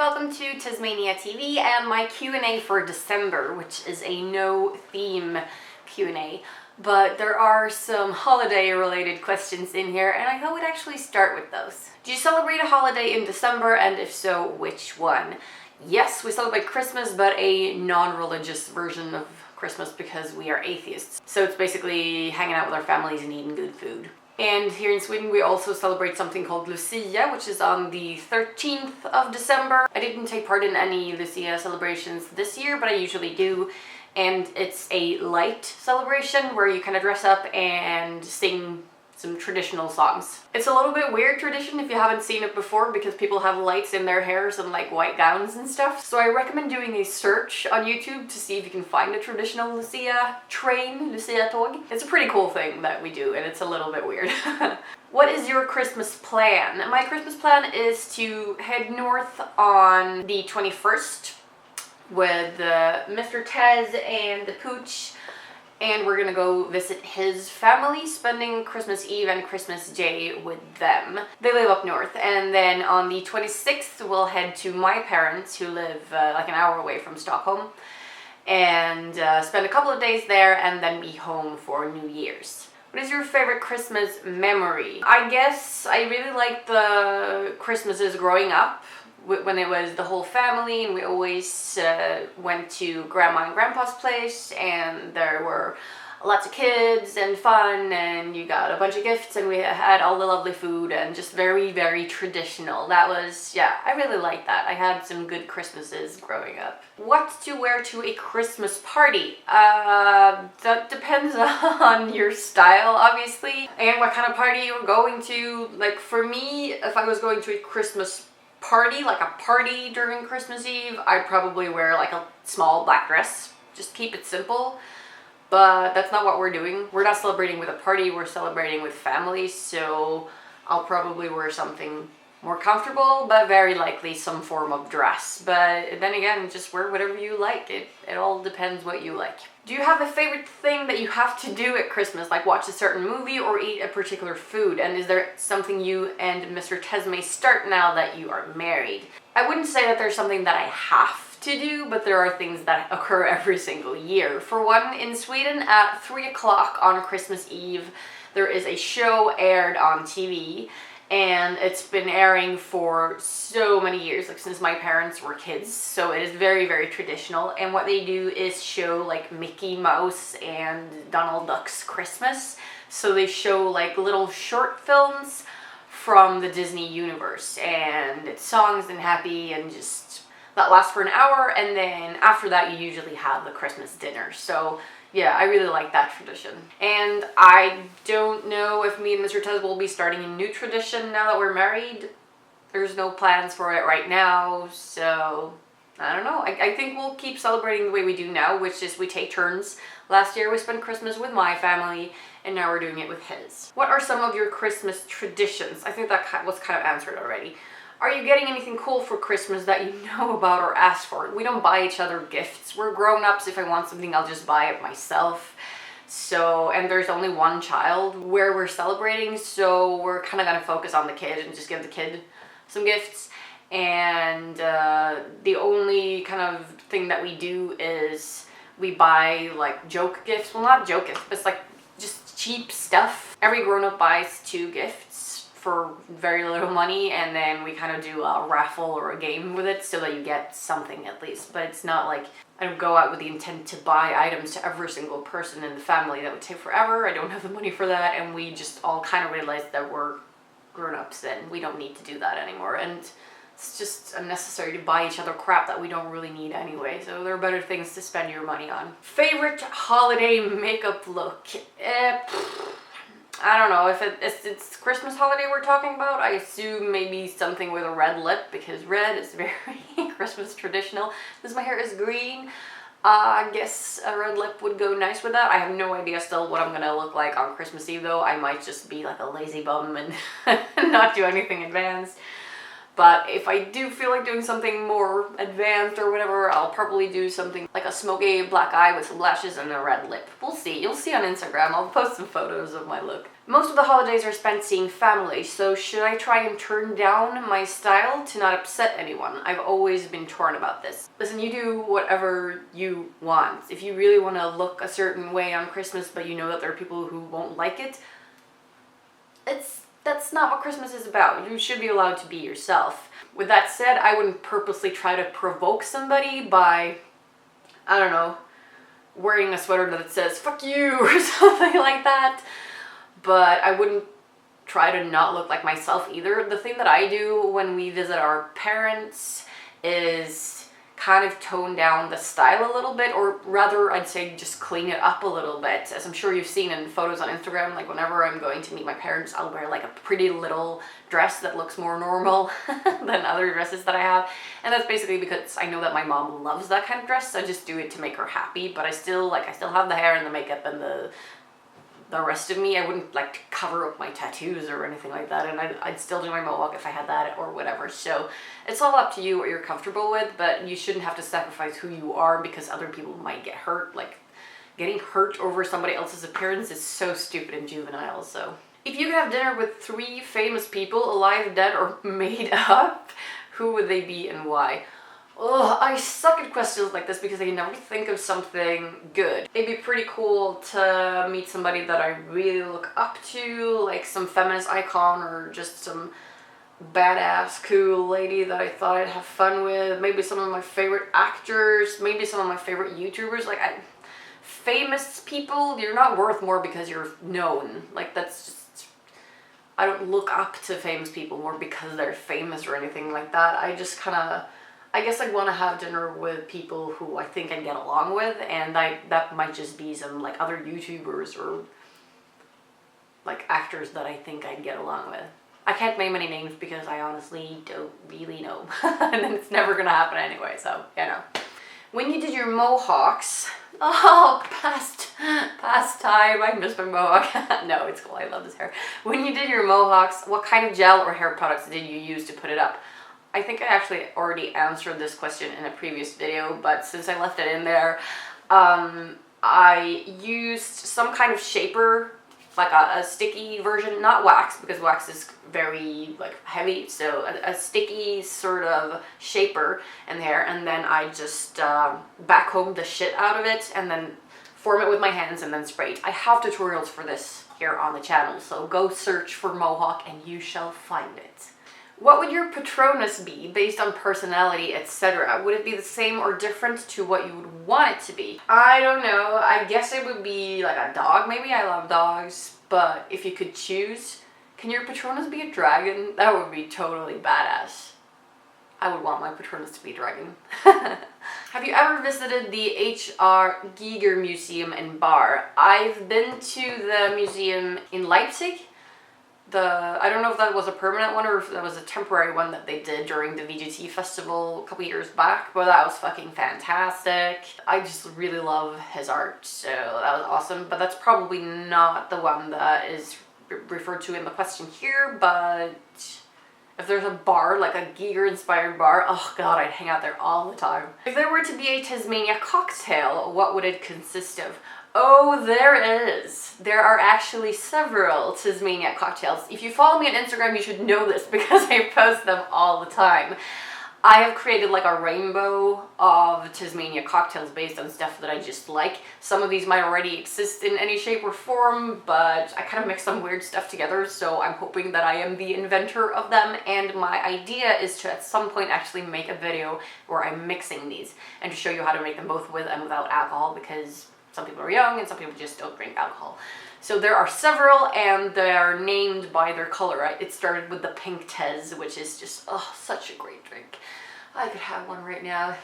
welcome to TezMania TV and my Q&A for December, which is a no-theme Q&A. But there are some holiday-related questions in here, and I thought we'd actually start with those. Do you celebrate a holiday in December, and if so, which one? Yes, we celebrate Christmas, but a non-religious version of Christmas because we are atheists. So it's basically hanging out with our families and eating good food. And here in Sweden we also celebrate something called Lucia, which is on the 13th of December. I didn't take part in any Lucia celebrations this year, but I usually do. And it's a light celebration where you kind of dress up and sing some traditional songs. It's a little bit weird tradition if you haven't seen it before because people have lights in their hairs and like white gowns and stuff. So I recommend doing a search on YouTube to see if you can find a traditional Lucia train, Lucia tåg. It's a pretty cool thing that we do and it's a little bit weird. What is your Christmas plan? My Christmas plan is to head north on the 21st with Mr. Tez and the Pooch. And we're gonna go visit his family, spending Christmas Eve and Christmas Day with them. They live up north. And then on the 26th, we'll head to my parents, who live like an hour away from Stockholm, and spend a couple of days there and then be home for New Year's. What is your favorite Christmas memory? I guess I really liked the Christmases growing up, when it was the whole family, and we always went to Grandma and Grandpa's place, and there were lots of kids and fun, and you got a bunch of gifts, and we had all the lovely food, and just very, very traditional. That was, yeah, I really liked that. I had some good Christmases growing up. What to wear to a Christmas party? That depends on your style, obviously, and what kind of party you're going to. Like for me, if I was going to a Christmas party, like a party during Christmas Eve, I'd probably wear like a small black dress. Just keep it simple. But that's not what we're doing. We're not celebrating with a party, we're celebrating with family, so I'll probably wear something more comfortable, but very likely some form of dress. But then again, just wear whatever you like. It all depends what you like. Do you have a favorite thing that you have to do at Christmas, like watch a certain movie or eat a particular food? And is there something you and Mr. Tez may start now that you are married? I wouldn't say that there's something that I have to do, but there are things that occur every single year. For one, in Sweden at 3 o'clock on Christmas Eve, there is a show aired on TV. And it's been airing for so many years, like since my parents were kids, so it is very, very traditional. And what they do is show like Mickey Mouse and Donald Duck's Christmas. So they show like little short films from the Disney universe, and it's songs and happy, and just that lasts for an hour, and then after that you usually have the Christmas dinner. So yeah, I really like that tradition. And I don't know if me and Mr. Tez will be starting a new tradition now that we're married. There's no plans for it right now, so I don't know. I think we'll keep celebrating the way we do now, which is we take turns. Last year we spent Christmas with my family, and now we're doing it with his. What are some of your Christmas traditions? I think that was kind of answered already. Are you getting anything cool for Christmas that you know about or ask for? We don't buy each other gifts. We're grown-ups. If I want something, I'll just buy it myself. So, and there's only one child where we're celebrating, so we're kind of going to focus on the kid and just give the kid some gifts. And the only kind of thing that we do is we buy like joke gifts. Well, not joke gifts, but it's like just cheap stuff. Every grown-up buys 2 gifts for very little money, and then we kind of do a raffle or a game with it so that you get something at least. But it's not like I don't go out with the intent to buy items to every single person in the family. That would take forever. I don't have the money for that, and we just all kind of realized that we're grown-ups and we don't need to do that anymore. And it's just unnecessary to buy each other crap that we don't really need anyway. So there are better things to spend your money on. Favorite holiday makeup look? I don't know, if it's Christmas holiday we're talking about, I assume maybe something with a red lip, because red is very Christmas traditional. Because my hair is green, I guess a red lip would go nice with that. I have no idea still what I'm gonna look like on Christmas Eve though. I might just be like a lazy bum and not do anything advanced. But if I do feel like doing something more advanced or whatever, I'll probably do something like a smoky black eye with some lashes and a red lip. We'll see. You'll see on Instagram. I'll post some photos of my look. Most of the holidays are spent seeing family, so should I try and turn down my style to not upset anyone? I've always been torn about this. Listen, you do whatever you want. If you really want to look a certain way on Christmas, but you know that there are people who won't like it, that's not what Christmas is about. You should be allowed to be yourself. With that said, I wouldn't purposely try to provoke somebody by, I don't know, wearing a sweater that says "fuck you" or something like that. But I wouldn't try to not look like myself either. The thing that I do when we visit our parents is kind of tone down the style a little bit, or rather I'd say just clean it up a little bit. As I'm sure you've seen in photos on Instagram, like whenever I'm going to meet my parents, I'll wear like a pretty little dress that looks more normal than other dresses that I have. And that's basically because I know that my mom loves that kind of dress, so I just do it to make her happy. But I still have the hair and the makeup and the rest of me. I wouldn't like to cover up my tattoos or anything like that, and I'd still do my mohawk if I had that or whatever. So it's all up to you what you're comfortable with, but you shouldn't have to sacrifice who you are because other people might get hurt. Like, getting hurt over somebody else's appearance is so stupid and juvenile. So if you could have dinner with 3 famous people, alive, dead, or made up, who would they be and why? Ugh, I suck at questions like this because I never think of something good. It'd be pretty cool to meet somebody that I really look up to, like some feminist icon or just some badass cool lady that I thought I'd have fun with. Maybe some of my favorite actors, maybe some of my favorite YouTubers. Like, famous people, you're not worth more because you're known. Like, that's just, I don't look up to famous people more because they're famous or anything like that. I just kind of, I guess I'd want to have dinner with people who I think I'd get along with, and that might just be some like other YouTubers or like actors that I think I'd get along with. I can't name any names because I honestly don't really know, and it's never gonna happen anyway, so you know. When you did your mohawks, oh, past time, I miss my mohawk. No, it's cool, I love this hair. When you did your mohawks, what kind of gel or hair products did you use to put it up? I think I actually already answered this question in a previous video, but since I left it in there, I used some kind of shaper, like a sticky version, not wax, because wax is very like heavy, so a sticky sort of shaper in there, and then I just backcomb the shit out of it and then form it with my hands and then spray it. I have tutorials for this here on the channel, so go search for mohawk and you shall find it. What would your Patronus be based on personality, etc.? Would it be the same or different to what you would want it to be? I don't know. I guess it would be like a dog maybe. I love dogs. But if you could choose, can your Patronus be a dragon? That would be totally badass. I would want my Patronus to be a dragon. Have you ever visited the H.R. Giger Museum in Bar? I've been to the museum in Leipzig. I don't know if that was a permanent one or if that was a temporary one that they did during the VGT festival a couple years back, but that was fucking fantastic. I just really love his art, so that was awesome, but that's probably not the one that is referred to in the question here, but if there's a bar, like a Giger inspired bar, oh god, I'd hang out there all the time. If there were to be a TezMania cocktail, what would it consist of? Oh, there is. There are actually several TezMania cocktails. If you follow me on Instagram, you should know this because I post them all the time. I have created like a rainbow of TezMania cocktails based on stuff that I just like. Some of these might already exist in any shape or form, but I kind of mix some weird stuff together, so I'm hoping that I am the inventor of them, and my idea is to at some point actually make a video where I'm mixing these and to show you how to make them both with and without alcohol, because some people are young and some people just don't drink alcohol. So there are several, and they are named by their color. It started with the pink Tez, which is just, oh, such a great drink. I could have one right now,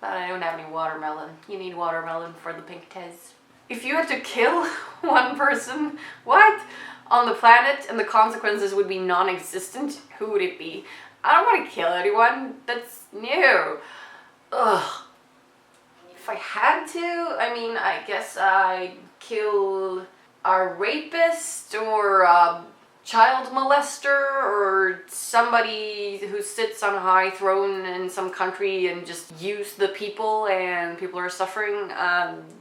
but I don't have any watermelon. You need watermelon for the pink Tez. If you had to kill one person, what? On the planet, and the consequences would be non-existent, who would it be? I don't want to kill anyone. That's new. Ugh. If I had to, I mean, I guess I'd kill a rapist or a child molester or somebody who sits on a high throne in some country and just use the people and people are suffering.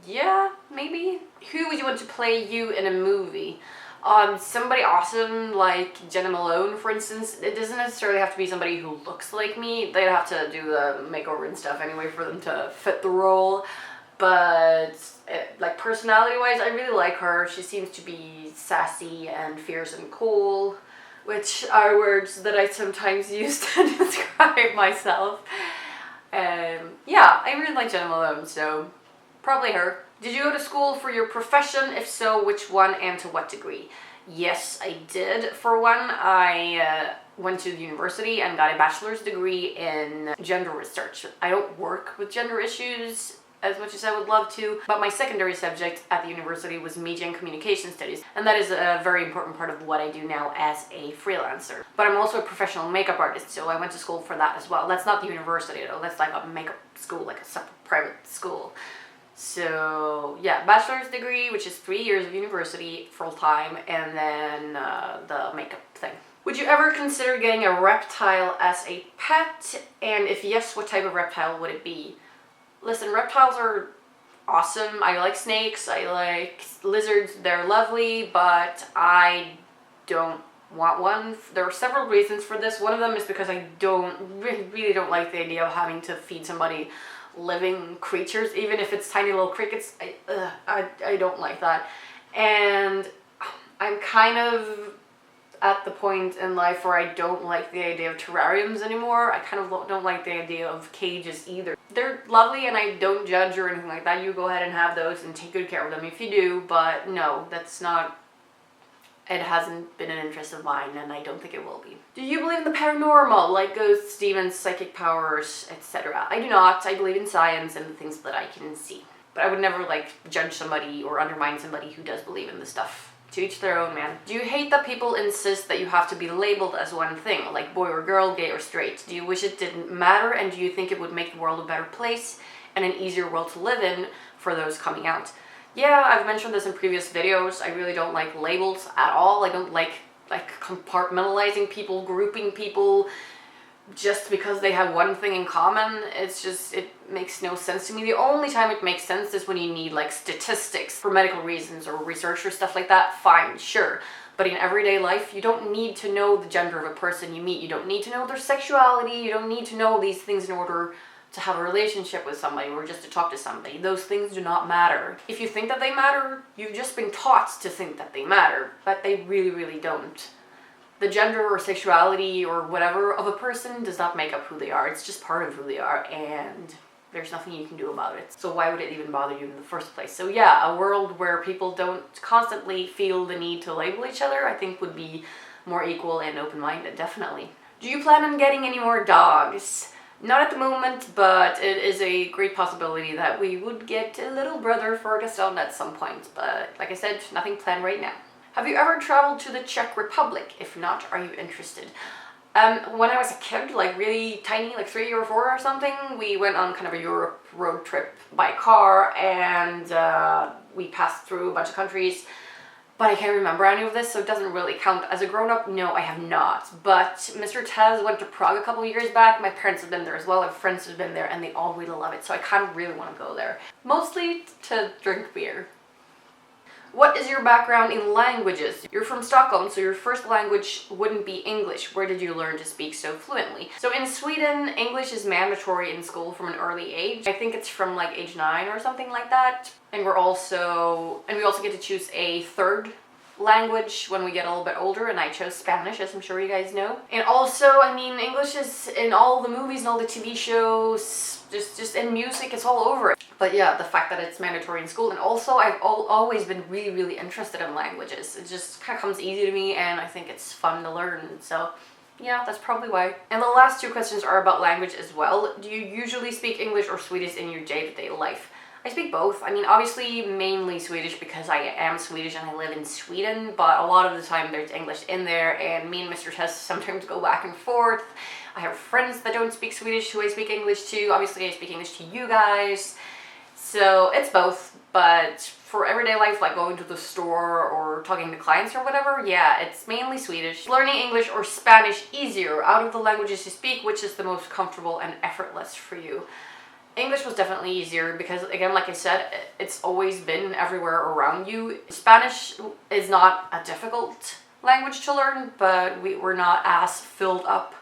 Yeah, maybe. Who would you want to play you in a movie? Somebody awesome like Jenna Malone, for instance. It doesn't necessarily have to be somebody who looks like me. They'd have to do the makeover and stuff anyway for them to fit the role. But like personality-wise, I really like her. She seems to be sassy and fierce and cool, which are words that I sometimes use to describe myself. Yeah, I really like Jenna Malone, so probably her. Did you go to school for your profession? If so, which one and to what degree? Yes, I did. For one, I went to the university and got a bachelor's degree in gender research. I don't work with gender issues as much as I would love to, but my secondary subject at the university was media and communication studies, and that is a very important part of what I do now as a freelancer. But I'm also a professional makeup artist, so I went to school for that as well. That's not the university though, that's like a makeup school, like a separate private school. So yeah, bachelor's degree, which is 3 years of university full-time, and then the makeup thing. Would you ever consider getting a reptile as a pet? And if yes, what type of reptile would it be? Listen, reptiles are awesome. I like snakes, I like lizards, they're lovely, but I don't want one. There are several reasons for this. One of them is because I really don't like the idea of having to feed somebody living creatures, even if it's tiny little crickets. I don't like that. And I'm kind of at the point in life where I don't like the idea of terrariums anymore. I kind of don't like the idea of cages either. They're lovely and I don't judge or anything like that. You go ahead and have those and take good care of them if you do, but no, that's not, it hasn't been an interest of mine and I don't think it will be. Do you believe in the paranormal, like ghosts, demons, psychic powers, etc.? I do not. I believe in science and the things that I can see. But I would never like judge somebody or undermine somebody who does believe in this stuff. To each their own, man. Do you hate that people insist that you have to be labeled as one thing, like boy or girl, gay or straight? Do you wish it didn't matter, and do you think it would make the world a better place and an easier world to live in for those coming out? Yeah, I've mentioned this in previous videos. I really don't like labels at all. I don't like compartmentalizing people, grouping people just because they have one thing in common. It's just, it makes no sense to me. The only time it makes sense is when you need like statistics for medical reasons or research or stuff like that. Fine, sure. But in everyday life, you don't need to know the gender of a person you meet. You don't need to know their sexuality. You don't need to know these things in order to have a relationship with somebody or just to talk to somebody. Those things do not matter. If you think that they matter, you've just been taught to think that they matter, but they really, really don't. The gender or sexuality or whatever of a person does not make up who they are. It's just part of who they are, and there's nothing you can do about it. So why would it even bother you in the first place? So yeah, a world where people don't constantly feel the need to label each other, I think would be more equal and open-minded, definitely. Do you plan on getting any more dogs? Not at the moment, but it is a great possibility that we would get a little brother for Gaston at some point. But like I said, nothing planned right now. Have you ever traveled to the Czech Republic? If not, are you interested? When I was a kid, like really tiny, like 3 or 4 or something, we went on kind of a Europe road trip by car, and we passed through a bunch of countries, but I can't remember any of this, so it doesn't really count. As a grown-up, no, I have not. But Mr. Tez went to Prague a couple years back. My parents have been there as well. I have friends who have been there, and they all really love it, so I kind of really want to go there. Mostly to drink beer. What is your background in languages? You're from Stockholm, so your first language wouldn't be English. Where did you learn to speak so fluently? So in Sweden, English is mandatory in school from an early age. I think it's from like age 9 or something like that. And we also get to choose a third language when we get a little bit older, and I chose Spanish, as I'm sure you guys know. And also, I mean, English is in all the movies and all the TV shows, just in music, it's all over it. But yeah, the fact that it's mandatory in school, and also I've always been really, really interested in languages. It just kind of comes easy to me, and I think it's fun to learn, so yeah, that's probably why. And the last 2 questions are about language as well. Do you usually speak English or Swedish in your day-to-day life? I speak both. I mean, obviously mainly Swedish because I am Swedish and I live in Sweden, but a lot of the time there's English in there, and me and Mr. Tess sometimes go back and forth. I have friends that don't speak Swedish who I speak English to. Obviously I speak English to you guys. So it's both, but for everyday life, like going to the store or talking to clients or whatever, yeah, it's mainly Swedish. Learning English or Spanish easier out of the languages you speak, which is the most comfortable and effortless for you? English was definitely easier because, again, like I said, it's always been everywhere around you. Spanish is not a difficult language to learn, but we're not as filled up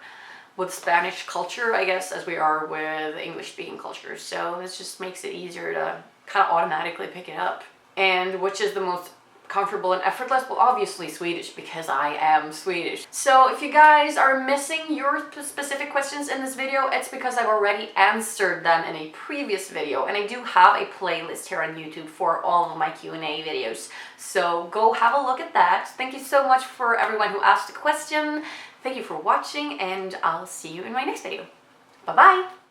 with Spanish culture, I guess, as we are with English-speaking culture. So this just makes it easier to kind of automatically pick it up. And which is the most comfortable and effortless? Well, obviously Swedish, because I am Swedish. So if you guys are missing your specific questions in this video, it's because I've already answered them in a previous video, and I do have a playlist here on YouTube for all of my Q&A videos. So go have a look at that. Thank you so much for everyone who asked a question. Thank you for watching, and I'll see you in my next video. Bye-bye!